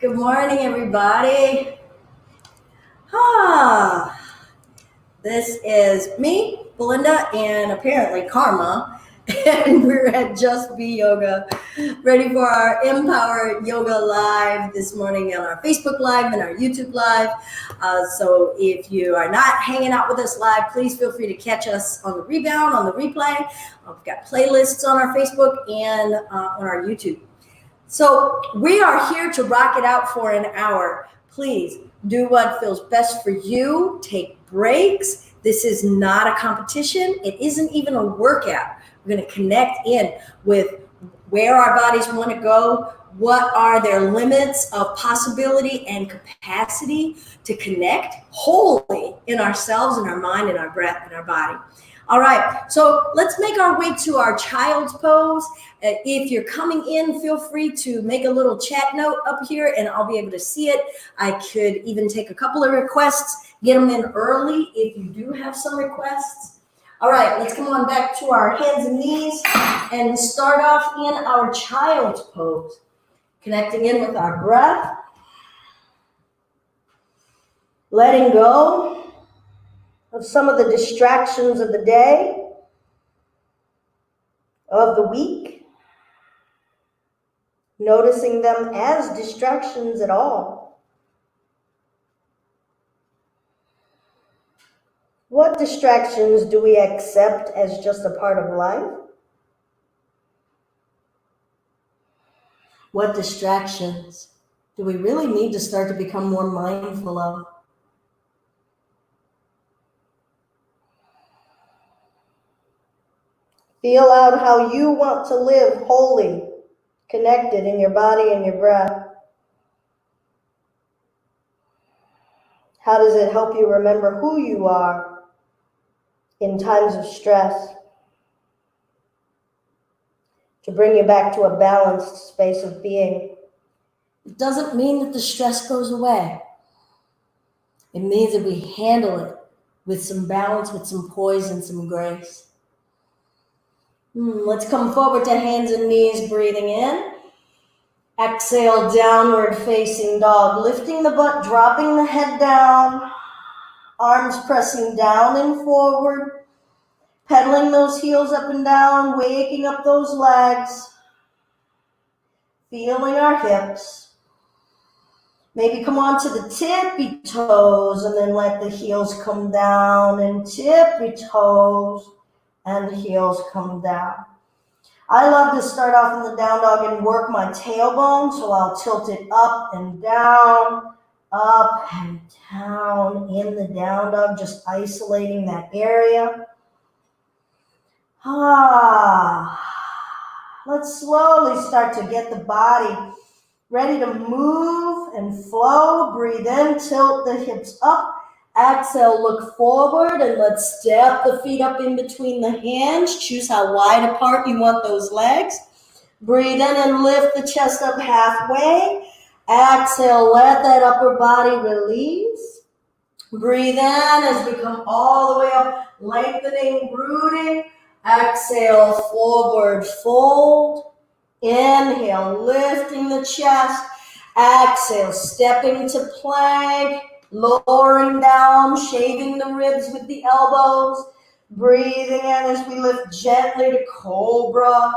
Good morning, everybody. Ah, this is me, Belinda, and apparently Karma, and we're at Just Be Yoga, ready for our Empower Yoga Live this morning on our Facebook Live and our YouTube Live. So if you are not hanging out with us live, please feel free to catch us on the rebound, on the replay. We've got playlists on our Facebook and on our YouTube. So we are here to rock it out for an hour. Please do what feels best for you. Take breaks. This is not a competition. It isn't even a workout. We're going to connect in with where our bodies want to go. What are their limits of possibility and capacity to connect wholly in ourselves, in our mind, in our breath, in our body. All right, so let's make our way to our child's pose. If you're coming in, feel free to make a little chat note up here and I'll be able to see it. I could even take a couple of requests, get them in early if you do have some requests. All right, let's come on back to our hands and knees and start off in our child's pose. Connecting in with our breath. Letting go of some of the distractions of the day, of the week, noticing them as distractions at all. What distractions do we accept as just a part of life? What distractions do we really need to start to become more mindful of? Feel out how you want to live wholly, connected in your body and your breath. How does it help you remember who you are in times of stress? To bring you back to a balanced space of being. It doesn't mean that the stress goes away. It means that we handle it with some balance, with some poise and some grace. Let's come forward to hands and knees, breathing in. Exhale, downward facing dog, lifting the butt, dropping the head down, arms pressing down and forward, pedaling those heels up and down, waking up those legs, feeling our hips. Maybe come on to the tippy toes and then let the heels come down and tippy toes. And the heels come down. I love to start off in the down dog and work my tailbone, so I'll tilt it up and down in the down dog, just isolating that area. Let's slowly start to get the body ready to move and flow. Breathe in, tilt the hips up. Exhale, look forward, and let's step the feet up in between the hands. Choose how wide apart you want those legs. Breathe in and lift the chest up halfway. Exhale, let that upper body release. Breathe in as we come all the way up, lengthening, rooting. Exhale, forward fold. Inhale, lifting the chest. Exhale, stepping to plank. Lowering down, shaving the ribs with the elbows. Breathing in as we lift gently to cobra.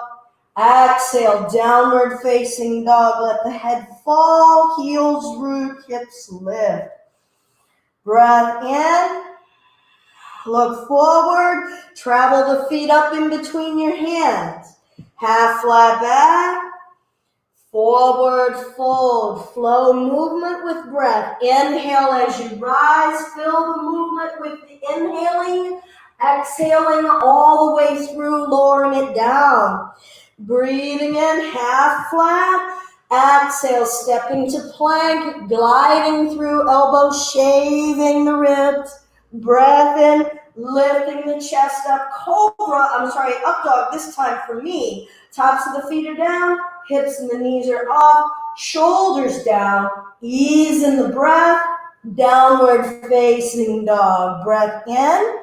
Exhale, downward facing dog. Let the head fall, heels root, hips lift. Breath in. Look forward. Travel the feet up in between your hands. Half flat back. Forward fold, flow movement with breath. Inhale as you rise, fill the movement with the inhaling, exhaling all the way through, lowering it down. Breathing in, half flat. Exhale, stepping to plank, gliding through, elbows, shaving the ribs. Breath in, lifting the chest up, up dog this time for me. Tops of the feet are down, hips and the knees are off, shoulders down, ease in the breath, downward facing dog. Breath in,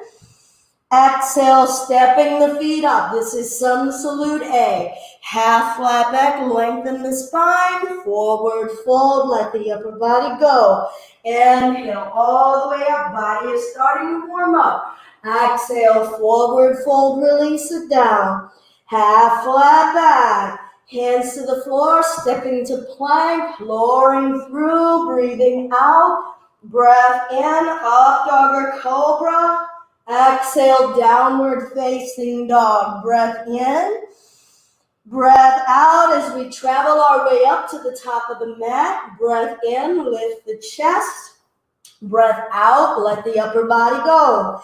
Exhale, stepping the feet up. This is sun salute A. Half flat back, lengthen the spine. Forward fold, let the upper body go. Inhale all the way up. Body is starting to warm up. Exhale, forward fold, release it down. Half flat back. Hands to the floor, stepping to plank, lowering through, breathing out. Breath in, up dog or cobra. Exhale, downward facing dog. Breath in. Breath out as we travel our way up to the top of the mat. Breath in, lift the chest. Breath out, let the upper body go.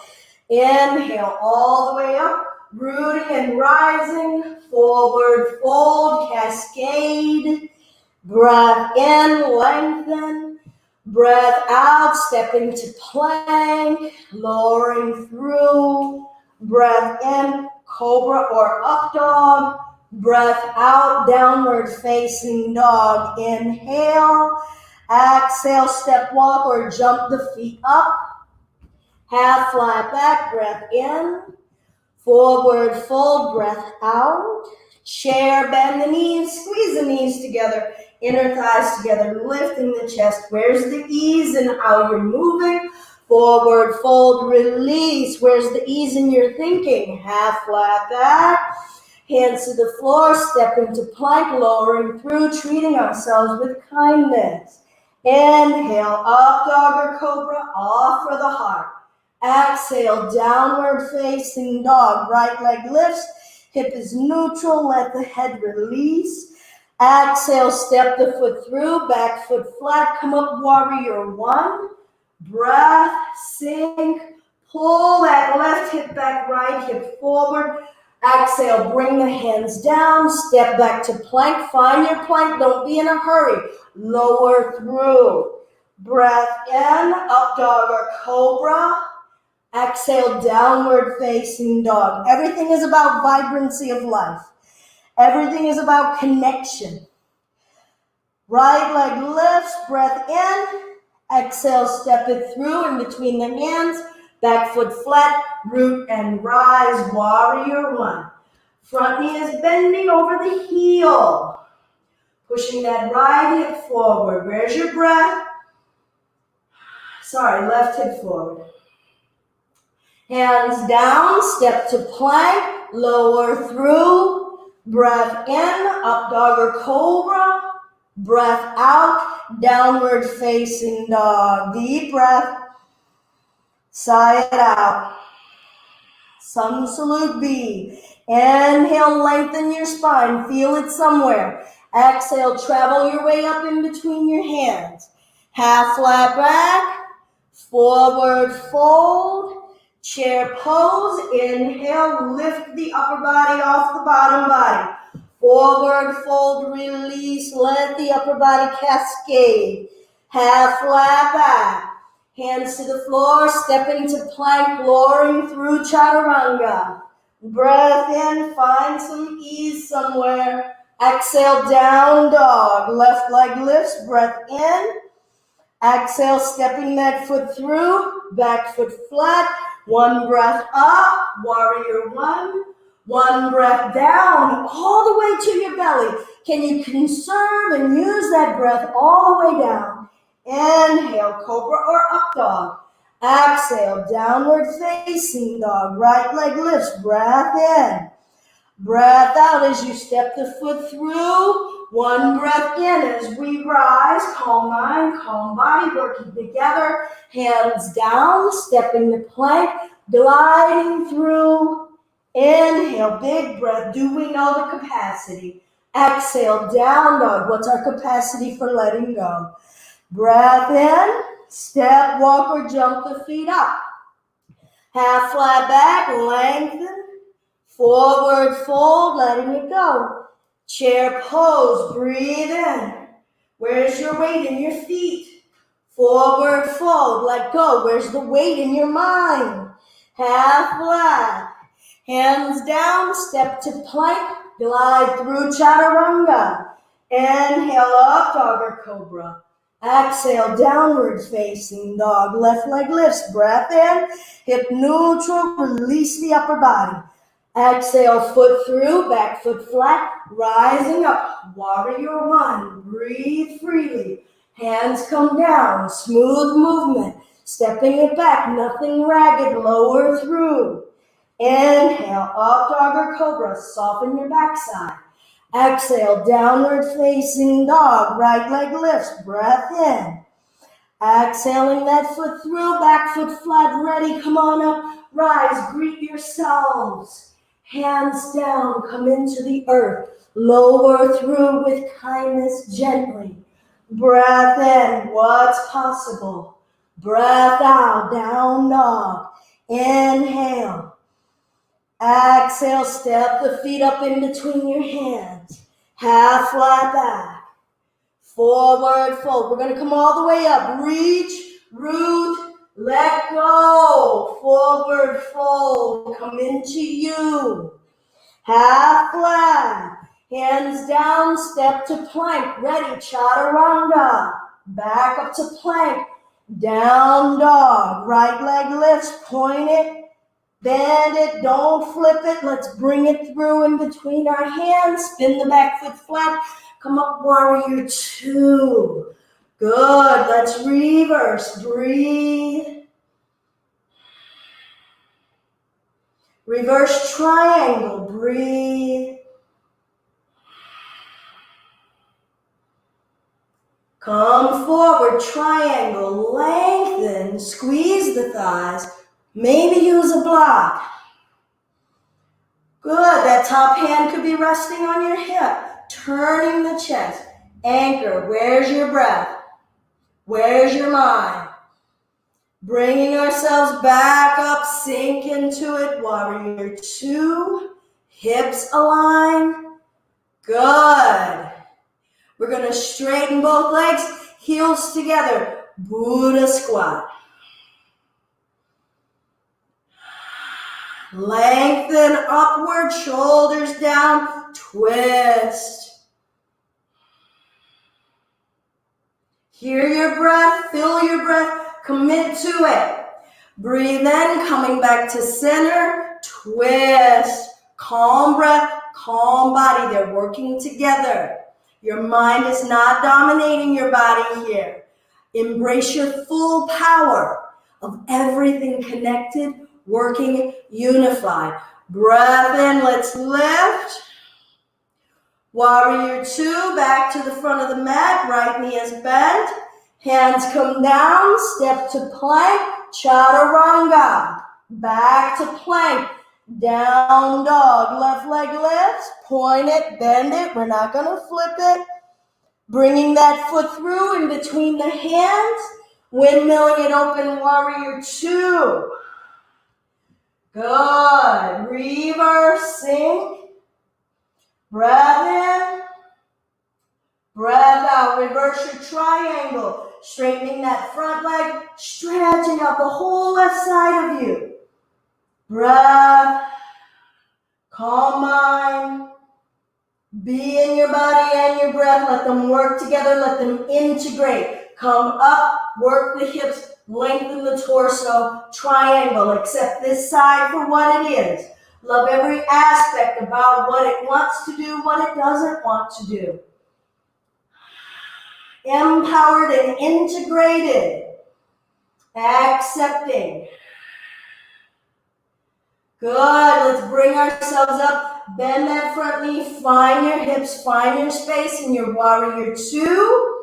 Inhale all the way up, rooting and rising. Forward fold, cascade. Breath in, lengthen. Breath out, stepping to plank, lowering through. Breath in, cobra or up dog. Breath out, downward facing dog. Inhale. Exhale, step walk or jump the feet up. Half flat back, breath in. Forward fold, breath out. Chair, bend the knees, squeeze the knees together. Inner thighs together, lifting the chest. Where's the ease in how you're moving? Forward fold, release. Where's the ease in your thinking? Half flat back. Hands to the floor, step into plank, lowering through, treating ourselves with kindness. Inhale, up dog or cobra, offer the heart. Exhale, downward facing dog. Right leg lifts, hip is neutral, let the head release. Exhale, step the foot through, back foot flat, come up, warrior one. Breath, sink, pull that left hip back, right hip forward. Exhale, bring the hands down, step back to plank, find your plank, don't be in a hurry. Lower through. Breath in, up dog or cobra. Exhale, downward facing dog. Everything is about vibrancy of life. Everything is about connection. Right leg lifts, breath in. Exhale, step it through in between the hands. Back foot flat, root and rise, warrior one. Front knee is bending over the heel. Pushing that right hip forward. Where's your breath? Sorry, left hip forward. Hands down, step to plank, lower through. Breath in, up dog or cobra. Breath out, downward facing dog. Deep breath. Sigh it out. Sun salute B. Inhale, lengthen your spine. Feel it somewhere. Exhale, travel your way up in between your hands. Half flat back. Forward fold. Chair pose. Inhale, lift the upper body off the bottom body. Forward fold, release. Let the upper body cascade. Half flat back. Hands to the floor, stepping to plank, lowering through Chaturanga. Breath in, find some ease somewhere. Exhale, down dog. Left leg lifts, breath in. Exhale, stepping that foot through, back foot flat. One breath up, warrior one. One breath down, all the way to your belly. Can you conserve and use that breath all the way down? Inhale, cobra or up dog. Exhale, downward facing dog. Right leg lifts, breath in. Breath out as you step the foot through. One breath in as we rise. Calm mind, calm body, working together. Hands down, stepping the plank, gliding through. Inhale, big breath. Do we know the capacity? Exhale, down dog. What's our capacity for letting go? Breath in, step, walk, or jump the feet up. Half flat back, lengthen. Forward fold, letting it go. Chair pose, breathe in. Where's your weight in your feet? Forward fold, let go. Where's the weight in your mind? Half flat. Hands down, step to plank, glide through Chaturanga. Inhale, up dog or cobra. Exhale, downward facing dog. Left leg lifts, breath in. hip neutral, release the upper body. Exhale, foot through, back foot flat, rising up, warrior one, breathe freely. Hands come down, smooth movement, stepping it back, nothing ragged, lower through. Inhale, up dog or cobra, soften your backside. Exhale, downward facing dog, right leg lifts, breath in. Exhaling that foot through, back foot flat, ready, come on up, rise, greet yourselves. Hands down, come into the earth, lower through with kindness gently. Breath in, what's possible? Breath out, down dog. Inhale. Exhale, step the feet up in between your hands. Half flat back. Forward fold. We're going to come all the way up. Reach, root, let go. Forward fold. Come into you. Half flat. Hands down, step to plank. Ready, chaturanga. Back up to plank. Down dog. Right leg lifts, point it. Bend it, don't flip it. Let's bring it through in between our hands. Spin the back foot flat. Come up, warrior two. Good, let's reverse. Breathe. Reverse triangle, breathe. Come forward, triangle, lengthen, squeeze the thighs. Maybe use a block. Good, that top hand could be resting on your hip. Turning the chest. Anchor, where's your breath? Where's your mind? Bringing ourselves back up, sink into it. Warrior two, hips align. Good. We're going to straighten both legs, heels together. Buddha squat. Lengthen upward, shoulders down, twist. Hear your breath, feel your breath, commit to it. Breathe in, coming back to center, twist. Calm breath, calm body, they're working together. Your mind is not dominating your body here. Embrace your full power of everything connected, working unified. Breath in, let's lift. Warrior two, back to the front of the mat, right knee is bent. Hands come down, step to plank, chaturanga. Back to plank, down dog, left leg lifts, point it, bend it, we're not gonna flip it. Bringing that foot through in between the hands, windmilling it open, warrior two. Good. Reverse, sink. Breath in. Breath out. Reverse your triangle. Straightening that front leg. Stretching out the whole left side of you. Breath. Calm mind. Be in your body and your breath. Let them work together. Let them integrate. Come up. Work the hips. Lengthen the torso, triangle, accept this side for what it is. Love every aspect about what it wants to do, what it doesn't want to do. Empowered and integrated. Accepting. Good, let's bring ourselves up. Bend that front knee, find your hips, find your space in your warrior two.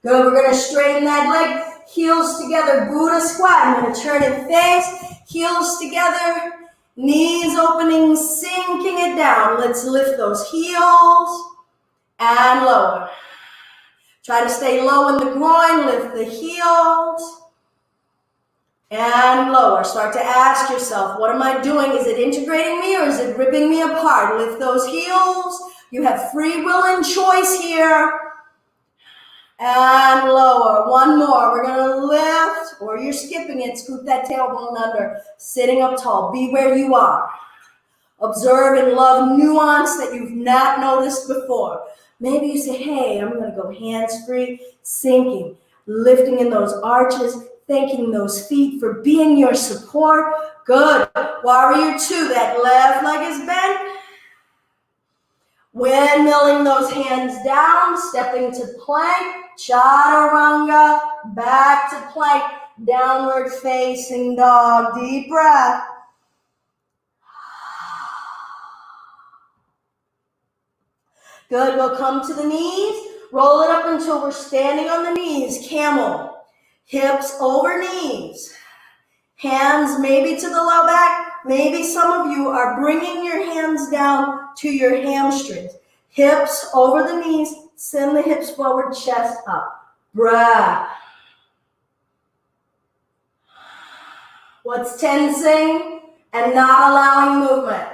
Good, we're going to straighten that leg, heels together, Buddha squat. I'm going to turn and face, heels together, knees opening, sinking it down. Let's lift those heels and lower. Try to stay low in the groin, lift the heels and lower. Start to ask yourself, what am I doing? Is it integrating me or is it ripping me apart? Lift those heels. You have free will and choice here. And lower. One more. We're going to lift, or you're skipping it. Scoop that tailbone under. Sitting up tall. Be where you are. Observe and love nuance that you've not noticed before. Maybe you say, hey, I'm going to go hands-free, sinking, lifting in those arches. Thanking those feet for being your support. Good. Warrior 2, that left leg is bent. Windmilling those hands down, stepping to plank. Chaturanga, back to plank. Downward facing dog. Deep breath. Good. We'll come to the knees. Roll it up until we're standing on the knees. Camel. Hips over knees. Hands maybe to the low back. Maybe some of you are bringing your hands down to your hamstrings. Hips over the knees. Send the hips forward, chest up. Breath. What's tensing and not allowing movement?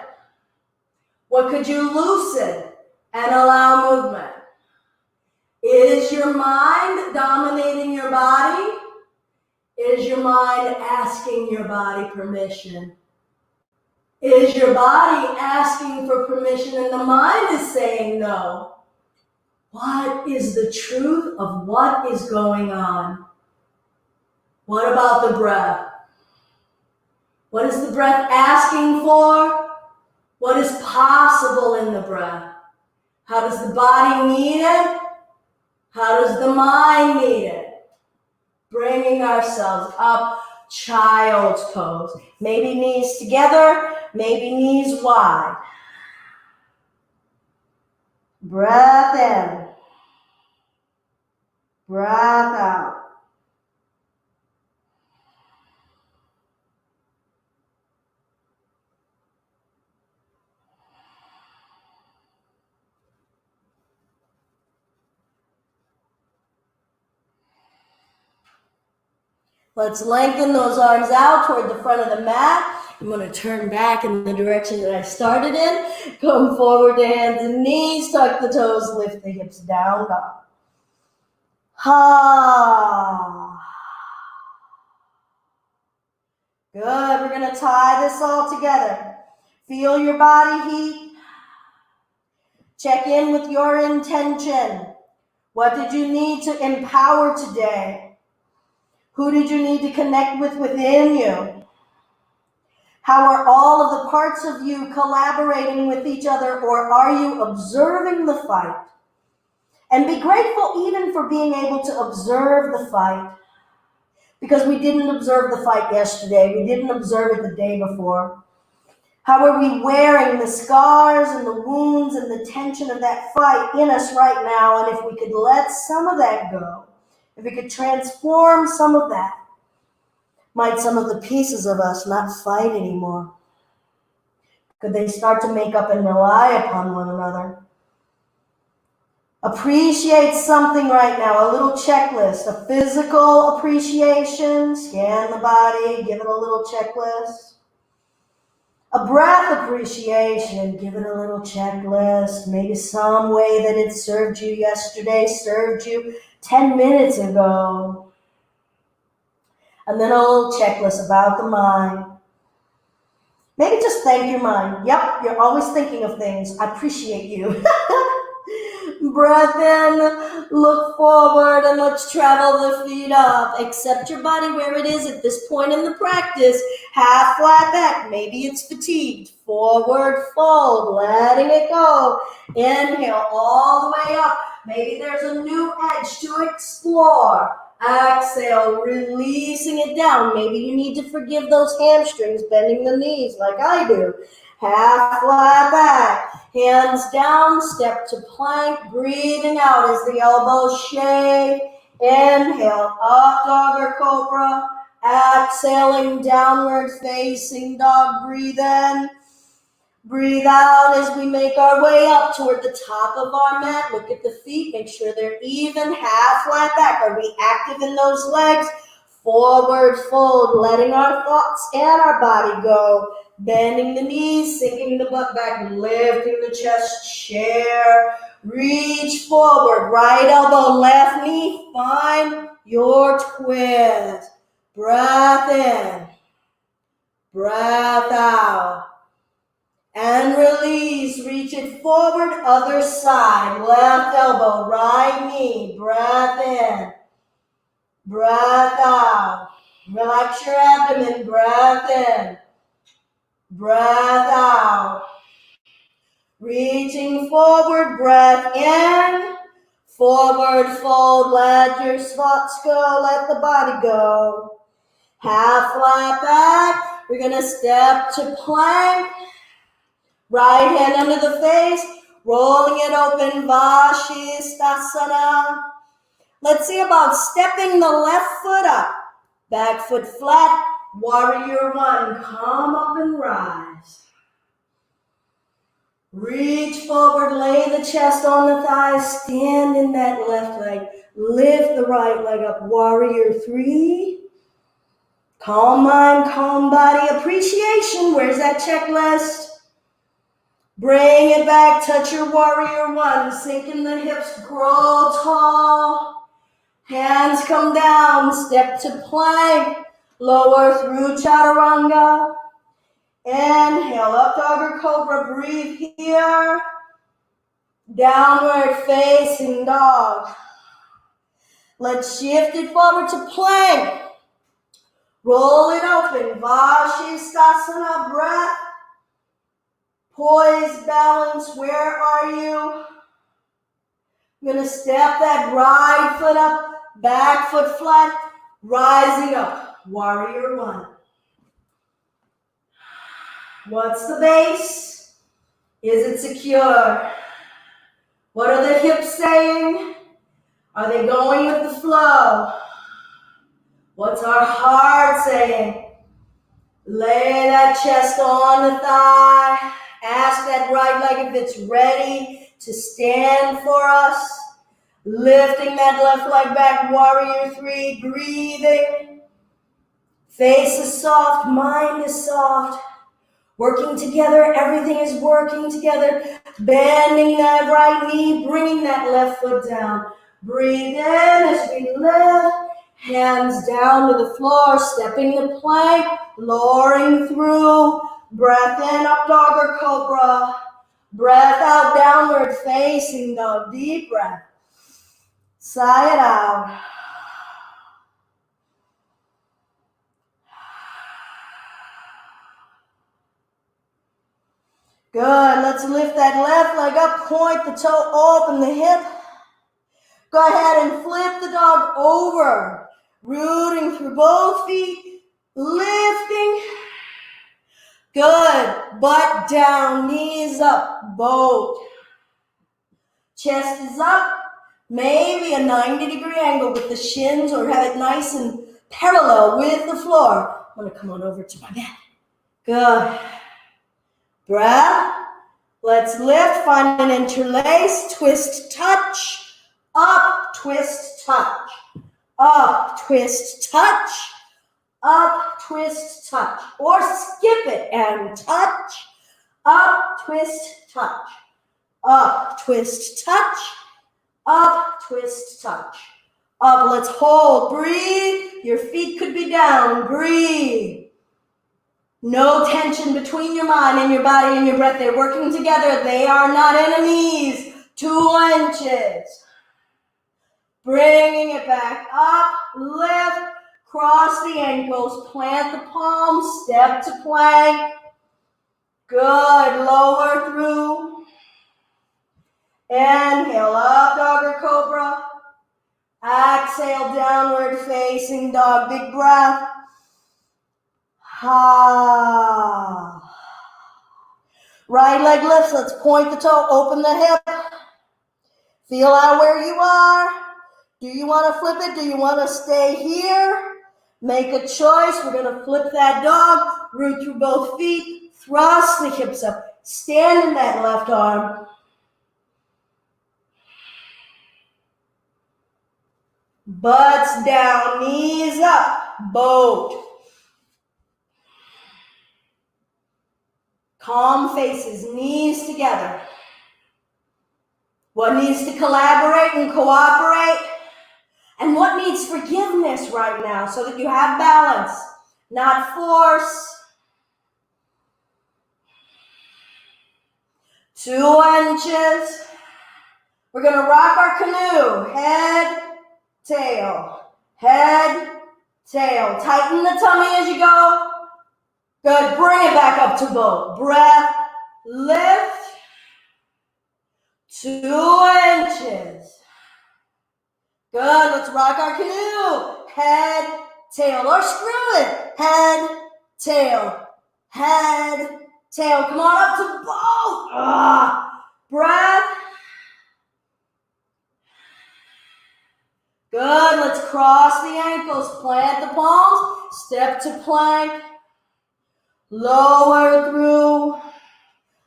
What could you loosen and allow movement? Is your mind dominating your body? Is your mind asking your body permission? Is your body asking for permission and the mind is saying no? What is the truth of what is going on? What about the breath? What is the breath asking for? What is possible in the breath? How does the body need it? How does the mind need it? Bringing ourselves up, child's pose. Maybe knees together, maybe knees wide. Breath in. Breath out. Let's lengthen those arms out toward the front of the mat. I'm going to turn back in the direction that I started in. Come forward to hands and knees. Tuck the toes. Lift the hips down, dog. Ha. Good. We're going to tie this all together. Feel your body heat. Check in with your intention. What did you need to empower today? Who did you need to connect with within you? How are all of the parts of you collaborating with each other, or are you observing the fight? And be grateful even for being able to observe the fight, because we didn't observe the fight yesterday. We didn't observe it the day before. How are we wearing the scars and the wounds and the tension of that fight in us right now? And if we could let some of that go, if we could transform some of that, might some of the pieces of us not fight anymore? Could they start to make up and rely upon one another? Appreciate something right now, a little checklist, a physical appreciation, scan the body, give it a little checklist. A breath appreciation, give it a little checklist, maybe some way that it served you yesterday, served you 10 minutes ago. And then a little checklist about the mind. Maybe just thank your mind. Yep, you're always thinking of things. I appreciate you. Breath in, look forward, and let's travel the feet up. Accept your body where it is at this point in the practice. Half flat back. Maybe it's fatigued. Forward fold, letting it go. Inhale all the way up. Maybe there's a new edge to explore. Exhale, releasing it down. Maybe you need to forgive those hamstrings, bending the knees like I do. Half flat back. Hands down, step to plank, breathing out as the elbows shake. Inhale, up dog or cobra. Exhaling, downward facing dog. Breathe in. Breathe out as we make our way up toward the top of our mat. Look at the feet, make sure they're even, half flat back. Are we active in those legs? Forward fold, letting our thoughts and our body go. Bending the knees, sinking the butt back, lifting the chest, chair. Reach forward, right elbow, left knee, find your twist. Breath in, breath out. And release, reach it forward, other side. Left elbow, right knee, breath in, breath out. Relax your abdomen. Breath in. Breath out. Reaching forward. Breath in. Forward fold. Let your thoughts go. Let the body go. Half flat back. We're going to step to plank. Right hand under the face. Rolling it open. Upavistha. Let's see about stepping the left foot up. Back foot flat. Warrior one. Come up and rise. Reach forward. Lay the chest on the thighs. Stand in that left leg. Lift the right leg up. Warrior three. Calm mind, calm body. Appreciation. Where's that checklist? Bring it back. Touch your warrior one. Sink in the hips. Grow tall. Hands come down, step to plank, lower through Chaturanga. Inhale, up dog or cobra, breathe here. Downward facing dog. Let's shift it forward to plank. Roll it open, Upavistha, breath. Poise, balance, where are you? I'm going to step that right foot up. Back foot flat, rising up, warrior one. What's the base? Is it secure? What are the hips saying? Are they going with the flow? What's our heart saying? Lay that chest on the thigh. Ask that right leg if it's ready to stand for us. Lifting that left leg back, warrior three, breathing. Face is soft, mind is soft. Working together, everything is working together. Bending that right knee, bringing that left foot down. Breathe in as we lift. Hands down to the floor, stepping the plank, lowering through. Breath in, up dog or cobra. Breath out, downward facing dog. Deep breath. Sigh it out. Good. Let's lift that left leg up. Point the toe, open the hip. Go ahead and flip the dog over. Rooting through both feet. Lifting. Good. Butt down, knees up, boat. Chest is up. Maybe a 90-degree angle with the shins, or have it nice and parallel with the floor. I'm going to come on over to my mat. Good. Breath. Let's lift. Find an interlace. Twist, touch. Up, twist, touch. Up, twist, touch. Up, twist, touch. Or skip it and touch. Up, twist, touch. Up, twist, touch. Up, twist, touch. Up, let's hold. Breathe. Your feet could be down. Breathe. No tension between your mind and your body and your breath. They're working together. They are not enemies. 2 inches. Bringing it back up. Lift. Cross the ankles. Plant the palms. Step to plank. Good. Lower through. Inhale, up dog or cobra. Exhale, downward facing dog. Big breath. Ha. Right leg lifts. Let's point the toe. Open the hip. Feel out where you are. Do you want to flip it? Do you want to stay here? Make a choice. We're going to flip that dog. Root through both feet. Thrust the hips up. Stand in that left arm. Butts down, knees up, boat. Calm faces, knees together. What needs to collaborate and cooperate? And what needs forgiveness right now so that you have balance, not force? 2 inches. We're going to rock our canoe. Head, tail, head, tail. Tighten the tummy as you go. Good. Bring it back up to boat. Breath. Lift. 2 inches. Good. Let's rock our canoe. Head, tail, or screw it. Head, tail, head, tail. Come on up to boat. Breath. Good. Let's cross the ankles. Plant the palms. Step to plank. Lower through.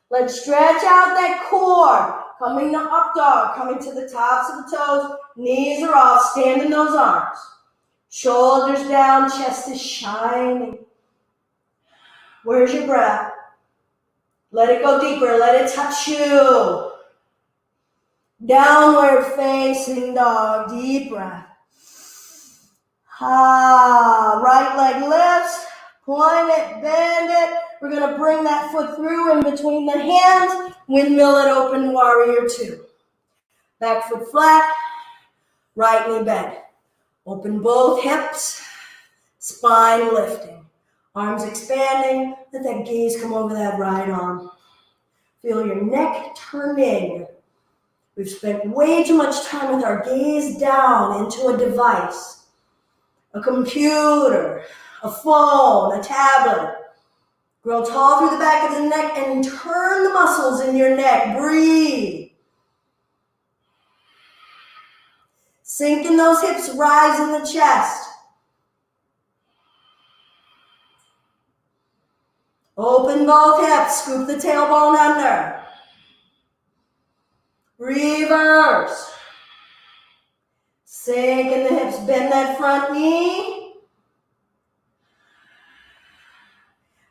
Let's stretch out that core. Coming to up dog. Coming to the tops of the toes. Knees are off. Stand in those arms. Shoulders down. Chest is shining. Where's your breath? Let it go deeper. Let it touch you. Downward facing dog. Deep breath. Right leg lifts. Point it, bend it. We're going to bring that foot through in between the hands. Windmill it open, warrior 2. Back foot flat. Right knee bent. Open both hips. Spine lifting. Arms expanding. Let that gaze come over that right arm. Feel your neck turning. We've spent way too much time with our gaze down into a device. A computer, a phone, a tablet. Grow tall through the back of the neck and turn the muscles in your neck. Breathe. Sink in those hips, rise in the chest. Open both hips, scoop the tailbone under. Reverse. Sink in the hips, bend that front knee.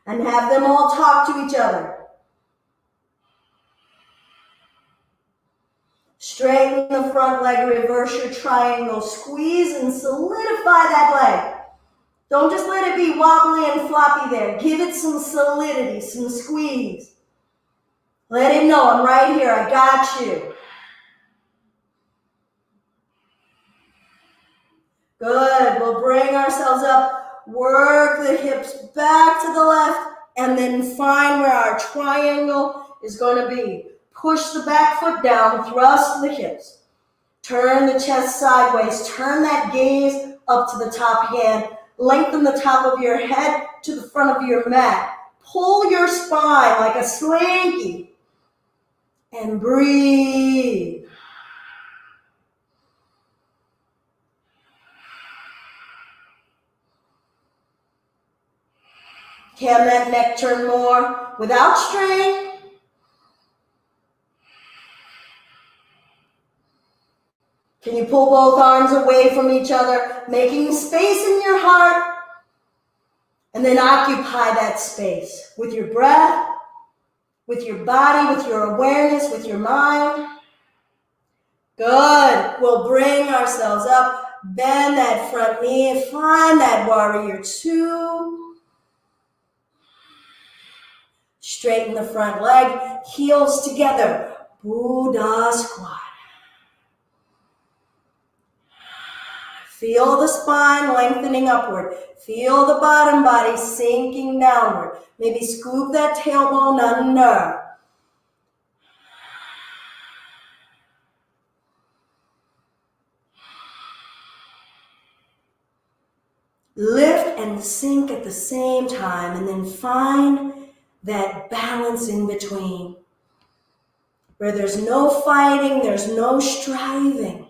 And have them all talk to each other. Straighten the front leg, reverse your triangle. Squeeze and solidify that leg. Don't just let it be wobbly and floppy there. Give it some solidity, some squeeze. Let it know, I'm right here, I got you. Good, we'll bring ourselves up, work the hips back to the left, and then find where our triangle is going to be. Push the back foot down, thrust the hips. Turn the chest sideways, turn that gaze up to the top hand. Lengthen the top of your head to the front of your mat. Pull your spine like a slinky. And breathe. Can that neck turn more without strain? Can you pull both arms away from each other, making space in your heart? And then occupy that space with your breath, with your body, with your awareness, with your mind. Good. We'll bring ourselves up, bend that front knee, find that warrior 2. Straighten the front leg, heels together, Buddha squat. Feel the spine lengthening upward. Feel the bottom body sinking downward. Maybe scoop that tailbone under. Lift and sink at the same time, and then find that balance in between. Where there's no fighting, there's no striving.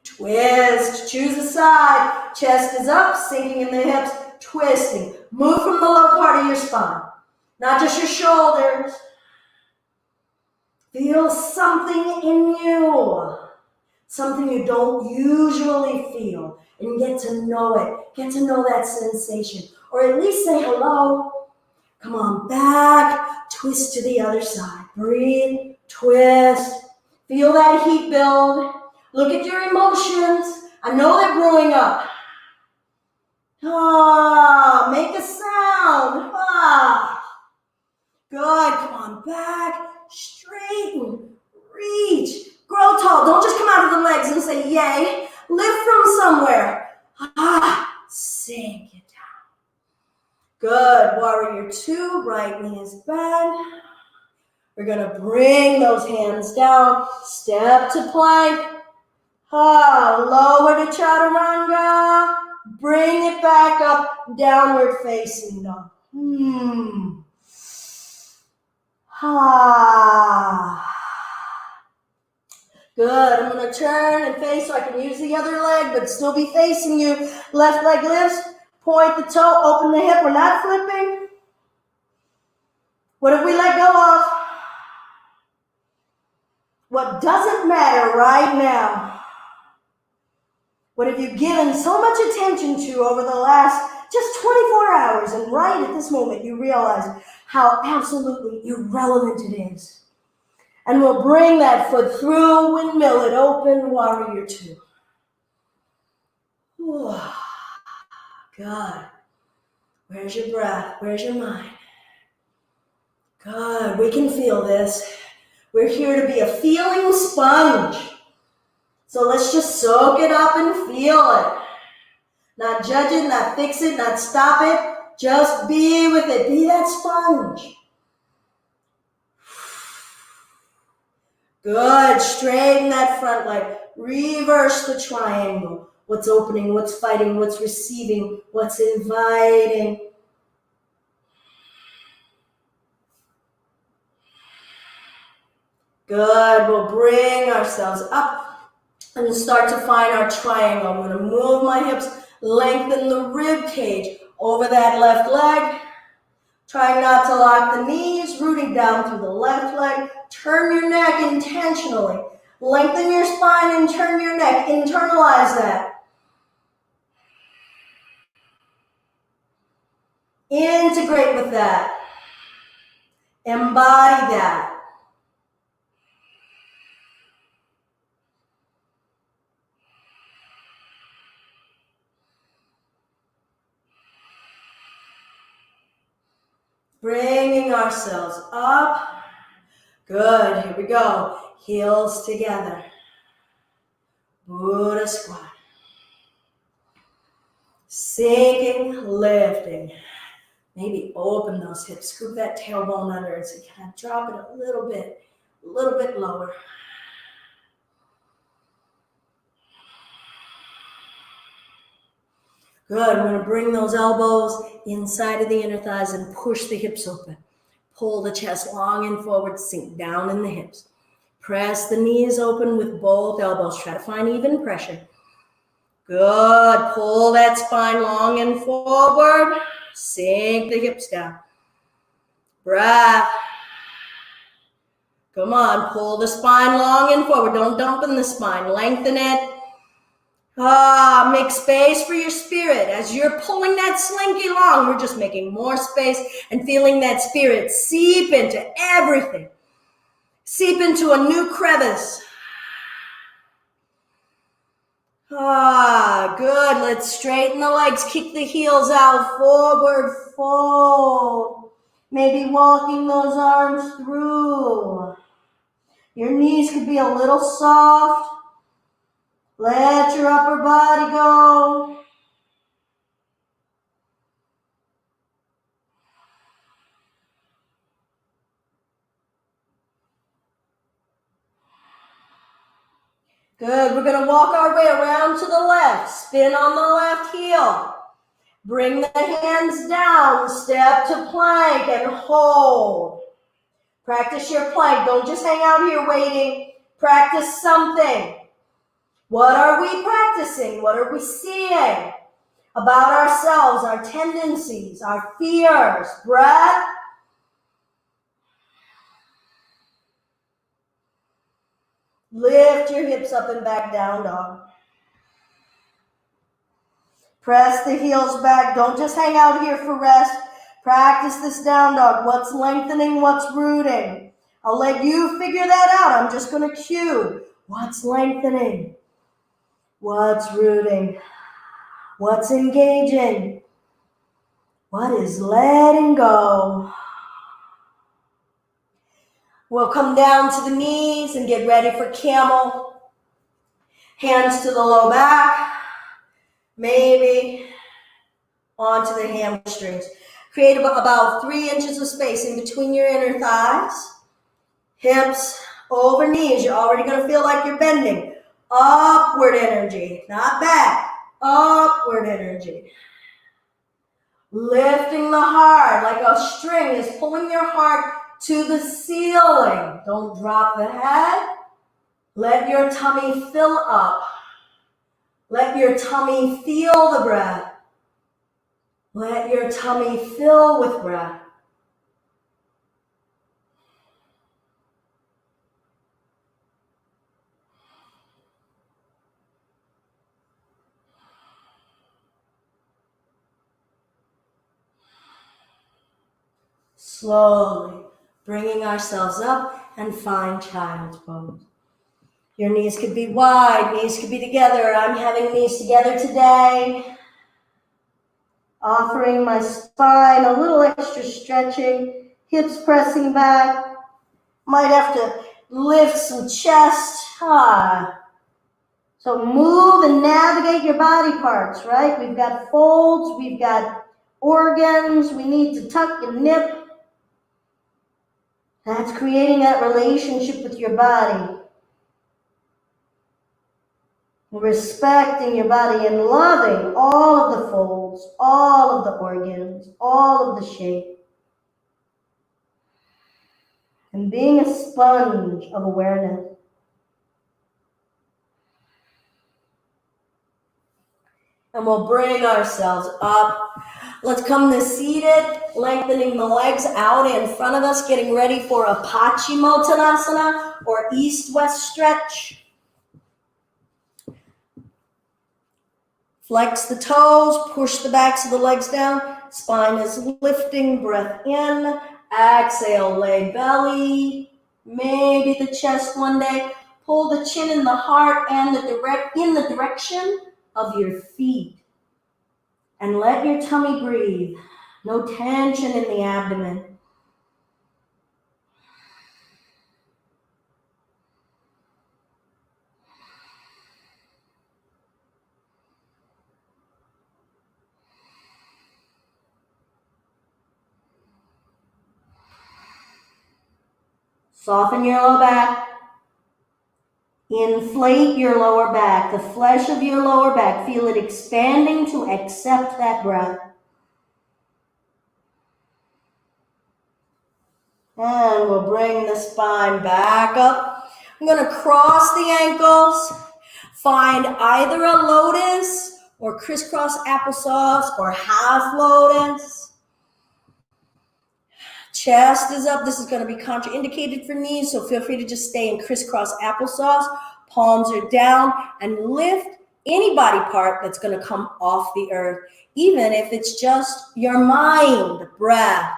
Twist, choose a side, chest is up, sinking in the hips, twisting. Move from the low part of your spine, not just your shoulders. Feel something in you, something you don't usually feel, and get to know it. Get to know that sensation, or at least say hello. Come on, back, twist to the other side. Breathe, twist. Feel that heat build. Look at your emotions. I know they're growing up. Ah, make a sound. Ah. Good. Come on back. Straighten. Reach. Grow tall. Don't just come out of the legs and say yay. Lift from somewhere. Ah. Sink it down. Good. Warrior 2. Right knee is bent. We're going to bring those hands down. Step to plank. Ah. Lower to Chaturanga. Bring it back up. Downward facing dog. Good. I'm going to turn and face so I can use the other leg, but still be facing you. Left leg lifts. Point the toe. Open the hip. We're not flipping. What have we let go of? What doesn't matter right now? What have you given so much attention to over the last just 24 hours? And right at this moment, you realize how absolutely irrelevant it is. And we'll bring that foot through, windmill it open, warrior 2. Ooh, good. Where's your breath? Where's your mind? Good. We can feel this. We're here to be a feeling sponge. So let's just soak it up and feel it. Not judge it, not fix it, not stop it. Just be with it. Be that sponge. Good. Straighten that front leg. Reverse the triangle. What's opening, what's fighting, what's receiving, what's inviting. Good. We'll bring ourselves up and start to find our triangle. I'm going to move my hips, lengthen the rib cage over that left leg. Trying not to lock the knees, rooting down through the left leg. Turn your neck intentionally. Lengthen your spine and turn your neck. Internalize that. Integrate with that. Embody that. Bringing ourselves up. Good. Here we go. Heels together. Buddha squat. Sinking, lifting. Maybe open those hips. Scoop that tailbone under and so you kind of drop it a little bit lower. Good. We're going to bring those elbows inside of the inner thighs and push the hips open. Pull the chest long and forward, sink down in the hips. Press the knees open with both elbows. Try to find even pressure. Good. Pull that spine long and forward. Sink the hips down. Breath. Come on. Pull the spine long and forward. Don't dump in the spine. Lengthen it. Make space for your spirit. As you're pulling that slinky long, we're just making more space and feeling that spirit seep into everything. Seep into a new crevice. Good. Let's straighten the legs. Kick the heels out. Forward fold. Maybe walking those arms through. Your knees could be a little soft. Let your upper body go. Good. We're going to walk our way around to the left. Spin on the left heel. Bring the hands down. Step to plank and hold. Practice your plank. Don't just hang out here waiting. Practice something. What are we practicing? What are we seeing about ourselves, our tendencies, our fears? Breath. Lift your hips up and back, down dog. Press the heels back. Don't just hang out here for rest. Practice this down dog. What's lengthening? What's rooting? I'll let you figure that out. I'm just going to cue. What's lengthening? What's rooting? What's engaging? What is letting go? We'll come down to the knees and get ready for camel. Hands to the low back, maybe onto the hamstrings. Create about 3 inches of space in between your inner thighs. Hips over knees. You're already going to feel like you're bending. Upward energy, not back. Upward energy. Lifting the heart like a string is pulling your heart to the ceiling. Don't drop the head. Let your tummy fill up. Let your tummy feel the breath. Let your tummy fill with breath. Slowly bringing ourselves up and find child's pose. Your knees could be wide, knees could be together. I'm having knees together today. Offering my spine a little extra stretching, hips pressing back. Might have to lift some chest. So move and navigate your body parts, right? We've got folds, we've got organs, we need to tuck and nip. That's creating that relationship with your body. Respecting your body and loving all of the folds, all of the organs, all of the shape. And being a sponge of awareness. And we'll bring ourselves up. Let's come to seated, lengthening the legs out in front of us, getting ready for a Paschimottanasana or east-west stretch. Flex the toes, push the backs of the legs down. Spine is lifting, breath in. Exhale, lay belly, maybe the chest one day. Pull the chin and the heart and in the direction of your feet. And let your tummy breathe. No tension in the abdomen. Soften your low back. Inflate your lower back, the flesh of your lower back. Feel it expanding to accept that breath. And we'll bring the spine back up. I'm going to cross the ankles. Find either a lotus or crisscross applesauce or half lotus. Chest is up. This is going to be contraindicated for knees, so feel free to just stay in crisscross applesauce. Palms are down, and lift any body part that's going to come off the earth, even if it's just your mind, breath.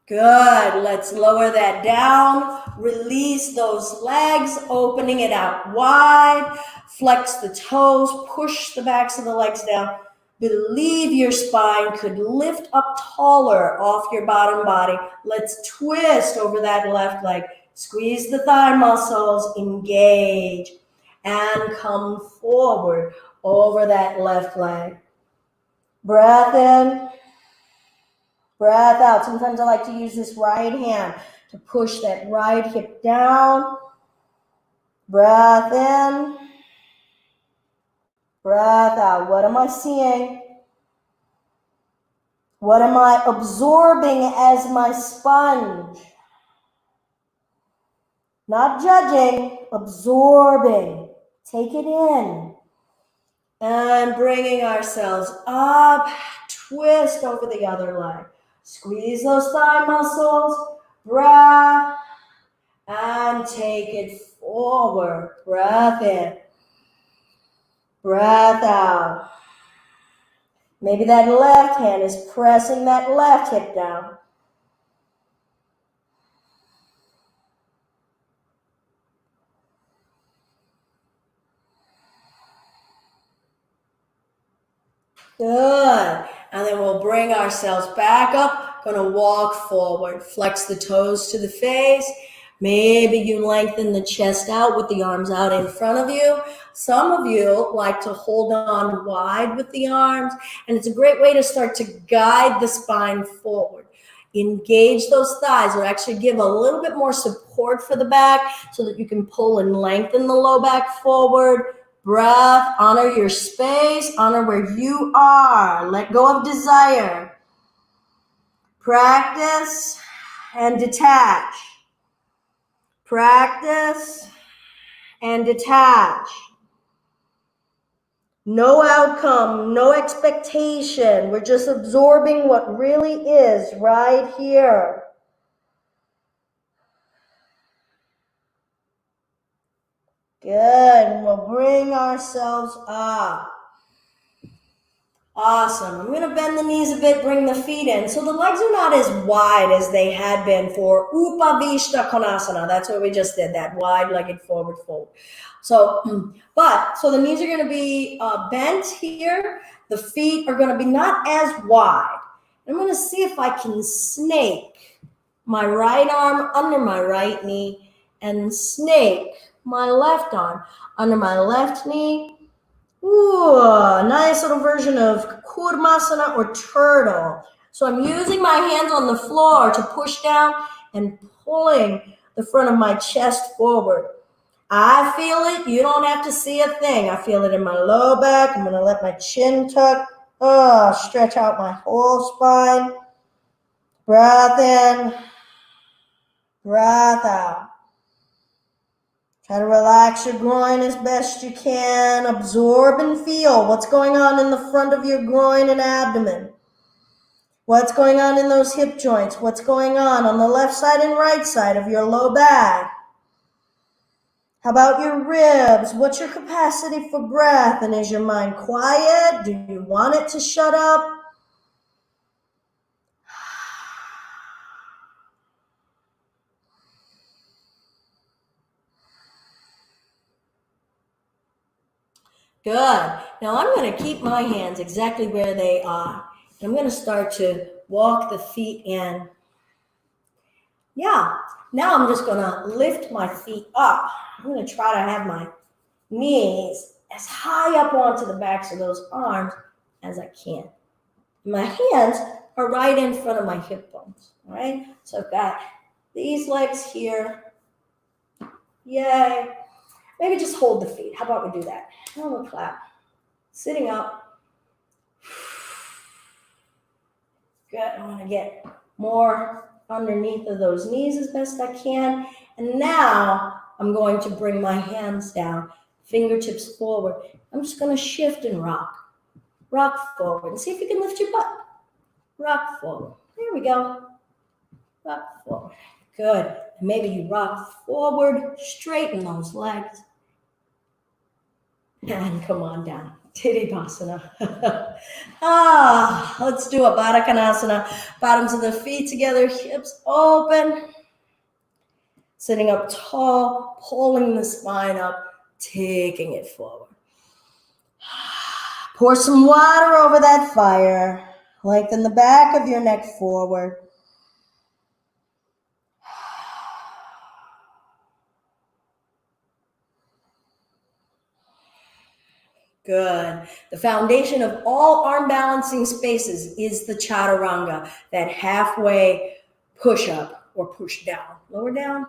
Good. Let's lower that down. Release those legs, opening it out wide. Flex the toes, push the backs of the legs down. Believe your spine could lift up taller off your bottom body. Let's twist over that left leg. Squeeze the thigh muscles, engage, and come forward over that left leg. Breath in. Breath out. Sometimes I like to use this right hand to push that right hip down. Breath in. Breath out. What am I seeing? What am I absorbing as my sponge? Not judging, absorbing. Take it in. And bringing ourselves up. Twist over the other leg. Squeeze those thigh muscles. Breath. And take it forward. Breath in. Breath out. Maybe that left hand is pressing that left hip down. Good. And then we'll bring ourselves back up. Going to walk forward. Flex the toes to the face. Maybe you lengthen the chest out with the arms out in front of you. Some of you like to hold on wide with the arms, and it's a great way to start to guide the spine forward. Engage those thighs, or actually give a little bit more support for the back so that you can pull and lengthen the low back forward. Breath, honor your space, honor where you are. Let go of desire. Practice and detach. Practice and detach. No outcome, no expectation. We're just absorbing what really is right here. Good. And we'll bring ourselves up. Awesome. I'm going to bend the knees a bit, bring the feet in. So the legs are not as wide as they had been for Upavistha Konasana. That's what we just did, that wide-legged forward fold. So the knees are going to be bent here. The feet are going to be not as wide. I'm going to see if I can snake my right arm under my right knee and snake my left arm under my left knee. Ooh, nice little version of Kurmasana or turtle. So I'm using my hands on the floor to push down and pulling the front of my chest forward. I feel it. You don't have to see a thing. I feel it in my low back. I'm going to let my chin tuck. Stretch out my whole spine. Breath in. Breath out. Try to relax your groin as best you can. Absorb and feel what's going on in the front of your groin and abdomen. What's going on in those hip joints? What's going on the left side and right side of your low back? How about your ribs? What's your capacity for breath? And is your mind quiet? Do you want it to shut up? Good. Now I'm going to keep my hands exactly where they are. I'm going to start to walk the feet in. Yeah. Now I'm just going to lift my feet up. I'm going to try to have my knees as high up onto the backs of those arms as I can. My hands are right in front of my hip bones. All right. So I've got these legs here. Yay. Maybe just hold the feet. How about we do that? Now we'll clap. Sitting up. Good. I want to get more underneath of those knees as best I can. And now I'm going to bring my hands down, fingertips forward. I'm just going to shift and rock. Rock forward. And see if you can lift your butt. Rock forward. There we go. Rock forward. Good. And maybe you rock forward, straighten those legs. And come on down. Titibasana. Let's do a Baddha Konasana. Bottoms of the feet together, hips open. Sitting up tall, pulling the spine up, taking it forward. Pour some water over that fire. Lengthen the back of your neck forward. Good. The foundation of all arm balancing spaces is the Chaturanga, that halfway push up or push down. Lower down?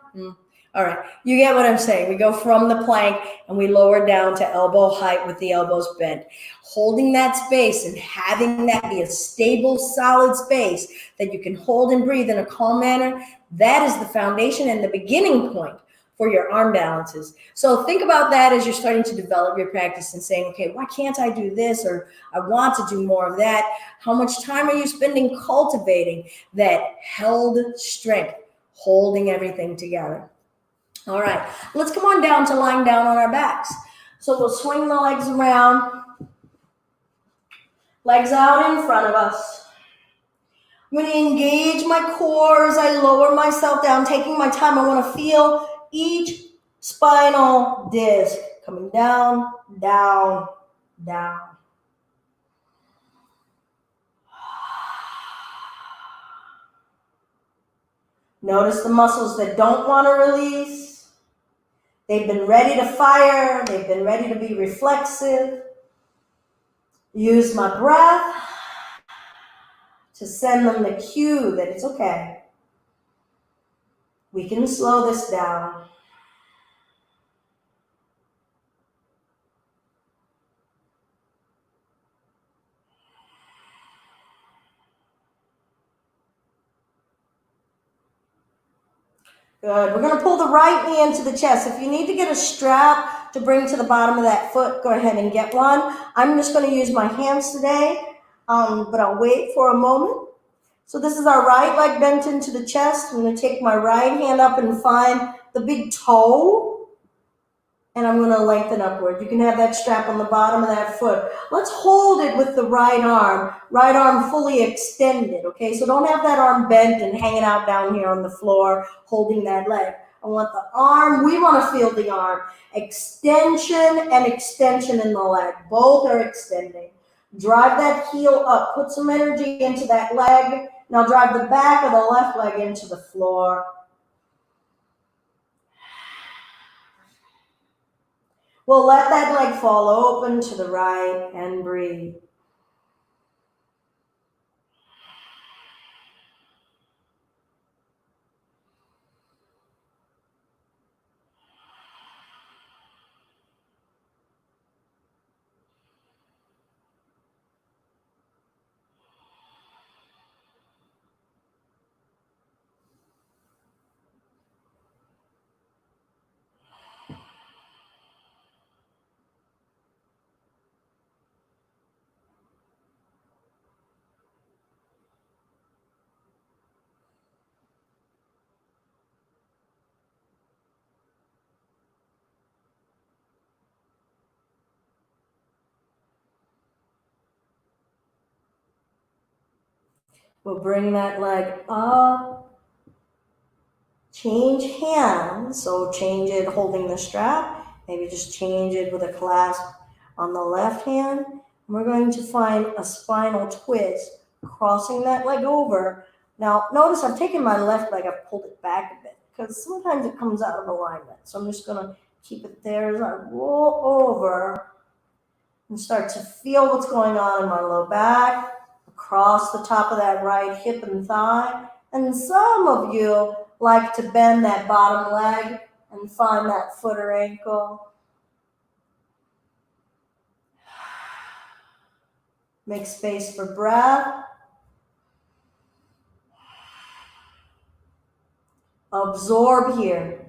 All right. You get what I'm saying. We go from the plank and we lower down to elbow height with the elbows bent. Holding that space and having that be a stable, solid space that you can hold and breathe in a calm manner, that is the foundation and the beginning point for your arm balances. So think about that as you're starting to develop your practice and saying, okay, why can't I do this? Or I want to do more of that. How much time are you spending cultivating that held strength, holding everything together? All right, let's come on down to lying down on our backs. So we'll swing the legs around, legs out in front of us. I'm going to engage my core as I lower myself down, taking my time. I want to feel each spinal disc coming down, down, down. Notice the muscles that don't want to release. They've been ready to fire. They've been ready to be reflexive. Use my breath to send them the cue that it's okay. We can slow this down. Good. We're going to pull the right knee into the chest. If you need to get a strap to bring to the bottom of that foot, go ahead and get one. I'm just going to use my hands today, but I'll wait for a moment. So this is our right leg bent into the chest. I'm going to take my right hand up and find the big toe, and I'm going to lengthen upward. You can have that strap on the bottom of that foot. Let's hold it with the right arm fully extended, okay? So don't have that arm bent and hanging out down here on the floor holding that leg. I want the arm, we want to feel the arm. Extension and extension in the leg. Both are extending. Drive that heel up. Put some energy into that leg. Now drive the back of the left leg into the floor. We'll let that leg fall open to the right and breathe. We'll bring that leg up. Change hands. So change it holding the strap. Maybe just change it with a clasp on the left hand. And we're going to find a spinal twist, crossing that leg over. Now, notice I've taken my left leg, I've pulled it back a bit because sometimes it comes out of alignment. So I'm just going to keep it there as I roll over and start to feel what's going on in my low back, across the top of that right hip and thigh. And some of you like to bend that bottom leg and find that foot or ankle. Make space for breath. Absorb here.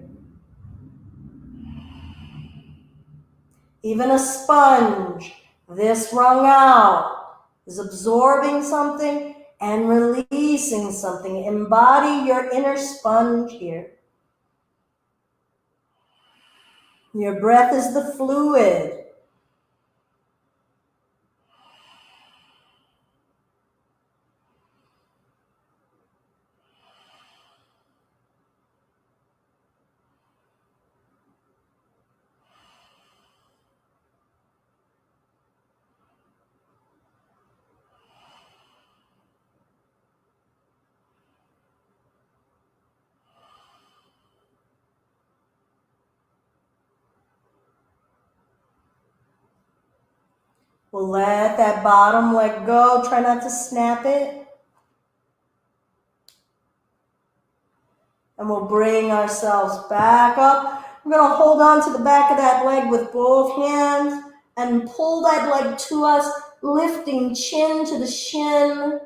Even a sponge, this wrung out, is absorbing something and releasing something. Embody your inner sponge here. Your breath is the fluid. We'll let that bottom leg go. Try not to snap it. And we'll bring ourselves back up. We're going to hold on to the back of that leg with both hands and pull that leg to us, lifting chin to the shin,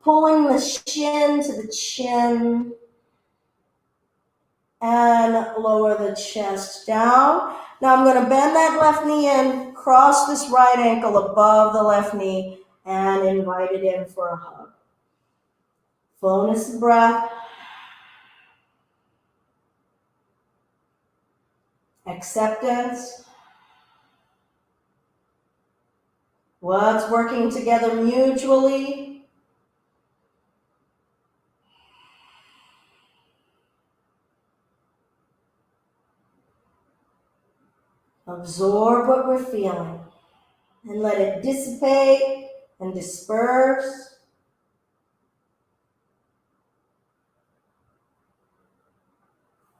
pulling the shin to the chin, and lower the chest down. Now I'm going to bend that left knee in, cross this right ankle above the left knee, and invite it in for a hug. Fullness of breath. Acceptance. What's working together mutually. Absorb what we're feeling and let it dissipate and disperse.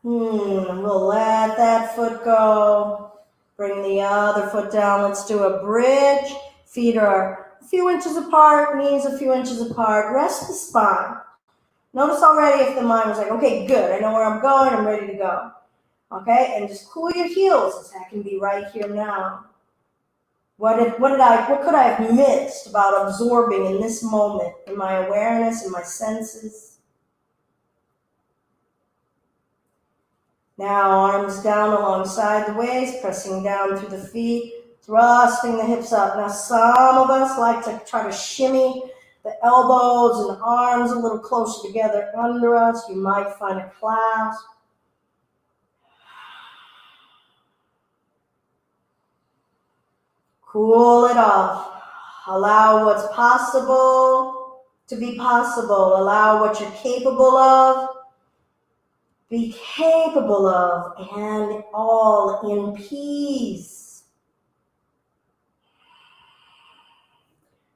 We'll let that foot go. Bring the other foot down. Let's do a bridge. Feet are a few inches apart, knees a few inches apart. Rest the spine. Notice already if the mind was like, okay, good, I know where I'm going, I'm ready to go. Okay, and just cool your heels. That can be right here now. What could I have missed about absorbing in this moment, in my awareness, in my senses? Now, arms down alongside the waist, pressing down through the feet, thrusting the hips up. Now, some of us like to try to shimmy the elbows and arms a little closer together under us. You might find a clasp. Cool it off. Allow what's possible to be possible. Allow what you're capable of be capable of, and all in peace.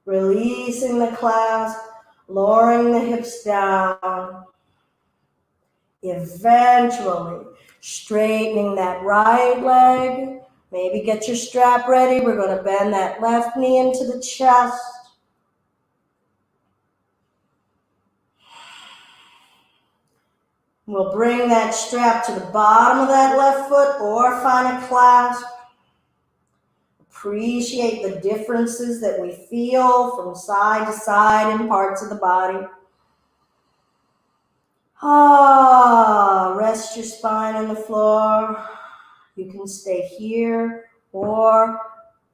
Releasing the clasp, lowering the hips down. Eventually, straightening that right leg. Maybe get your strap ready. We're going to bend that left knee into the chest. We'll bring that strap to the bottom of that left foot or find a clasp. Appreciate the differences that we feel from side to side in parts of the body. Rest your spine on the floor. You can stay here or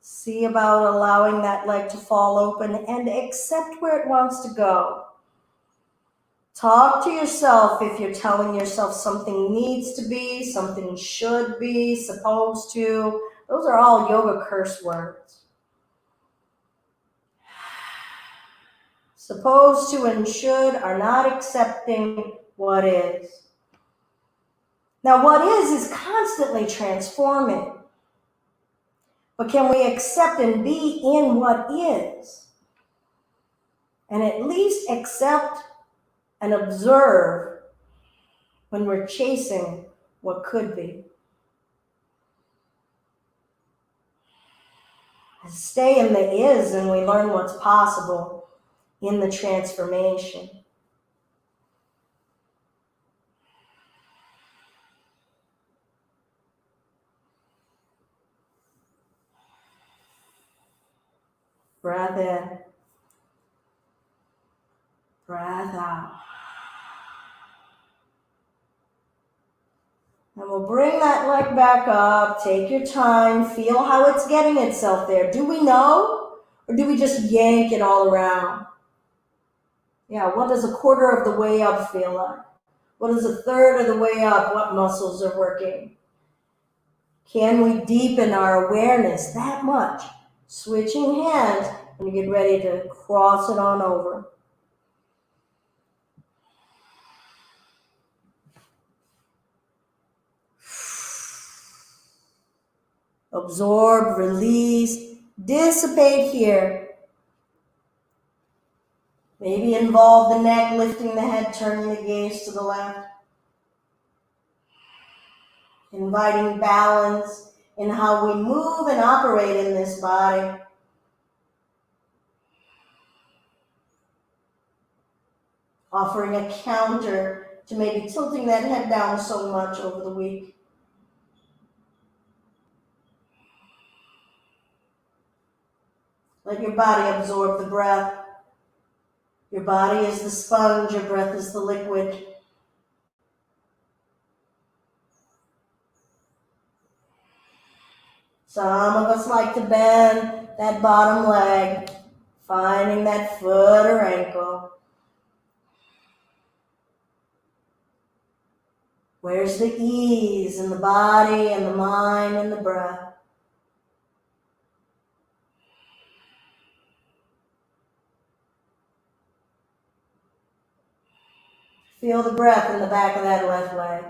see about allowing that leg to fall open and accept where it wants to go. Talk to yourself if you're telling yourself something needs to be, something should be, supposed to. Those are all yoga curse words. Supposed to and should are not accepting what is. Now, what is constantly transforming. But can we accept and be in what is? And at least accept and observe when we're chasing what could be. Stay in the is and we learn what's possible in the transformation. Breath in. Breath out. And we'll bring that leg back up. Take your time. Feel how it's getting itself there. Do we know? Or do we just yank it all around? Yeah, what does a quarter of the way up feel like? What is a third of the way up? What muscles are working? Can we deepen our awareness that much? Switching hands when you get ready to cross it on over. Absorb, release, dissipate here. Maybe involve the neck, lifting the head, turning the gaze to the left. Inviting balance in how we move and operate in this body. Offering a counter to maybe tilting that head down so much over the week. Let your body absorb the breath. Your body is the sponge, your breath is the liquid. Some of us like to bend that bottom leg, finding that foot or ankle. Where's the ease in the body and the mind and the breath? Feel the breath in the back of that left leg.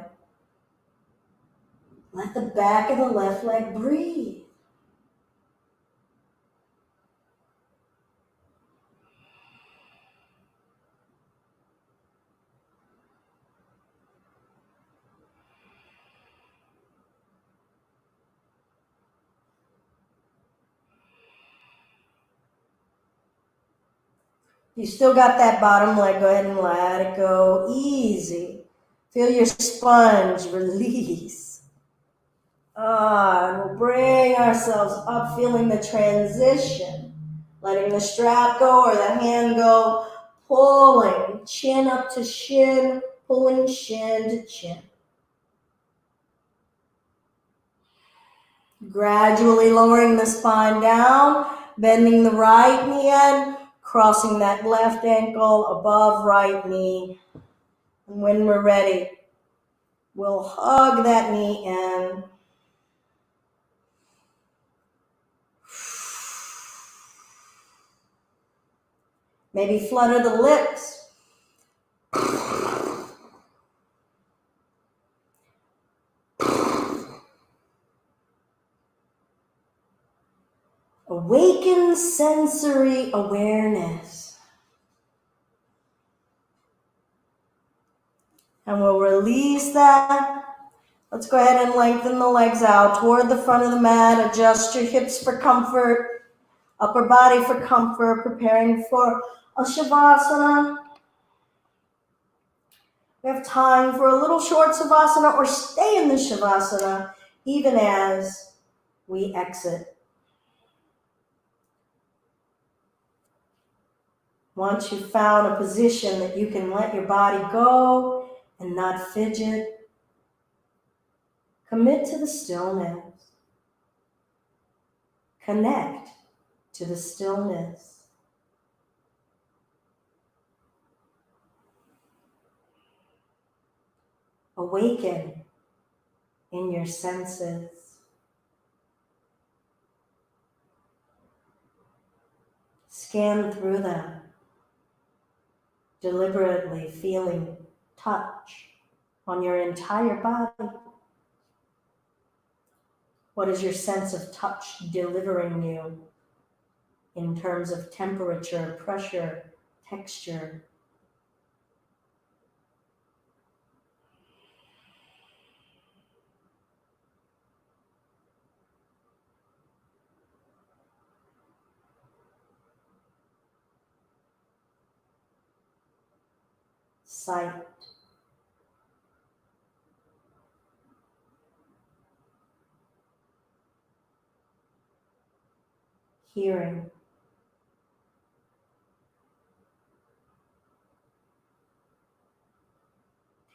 Let the back of the left leg breathe. You still got that bottom leg, go ahead and let it go easy. Feel your sponge release. And we'll bring ourselves up, feeling the transition. Letting the strap go or the hand go. Pulling chin up to shin, pulling shin to chin. Gradually lowering the spine down, bending the right knee in, crossing that left ankle above right knee. And when we're ready, we'll hug that knee in. Maybe flutter the lips. Awaken sensory awareness. And we'll release that. Let's go ahead and lengthen the legs out toward the front of the mat. Adjust your hips for comfort, upper body for comfort, preparing for a Shavasana. We have time for a little short Savasana or stay in the Shavasana even as we exit. Once you've found a position that you can let your body go and not fidget, commit to the stillness. Connect to the stillness. Awaken in your senses. Scan through them, deliberately feeling touch on your entire body. What is your sense of touch delivering you in terms of temperature, pressure, texture? Sight. Hearing.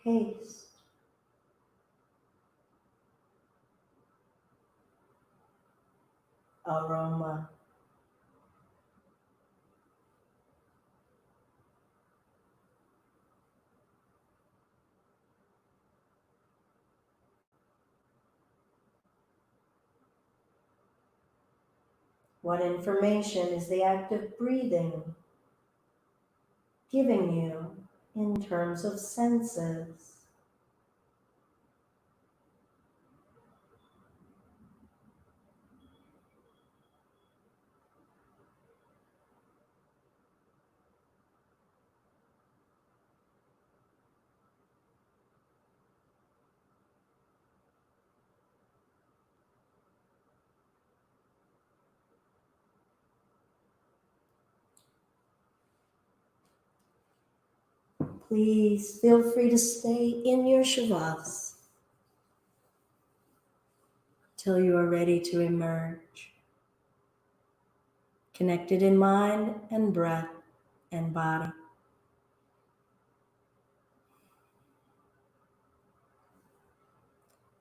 Taste. Aroma. What information is the act of breathing giving you in terms of senses? Please feel free to stay in your Shavas till you are ready to emerge, connected in mind and breath and body.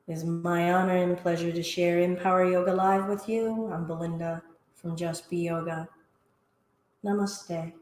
It is my honor and pleasure to share Empower Yoga Live with you. I'm Belinda from Just Be Yoga. Namaste.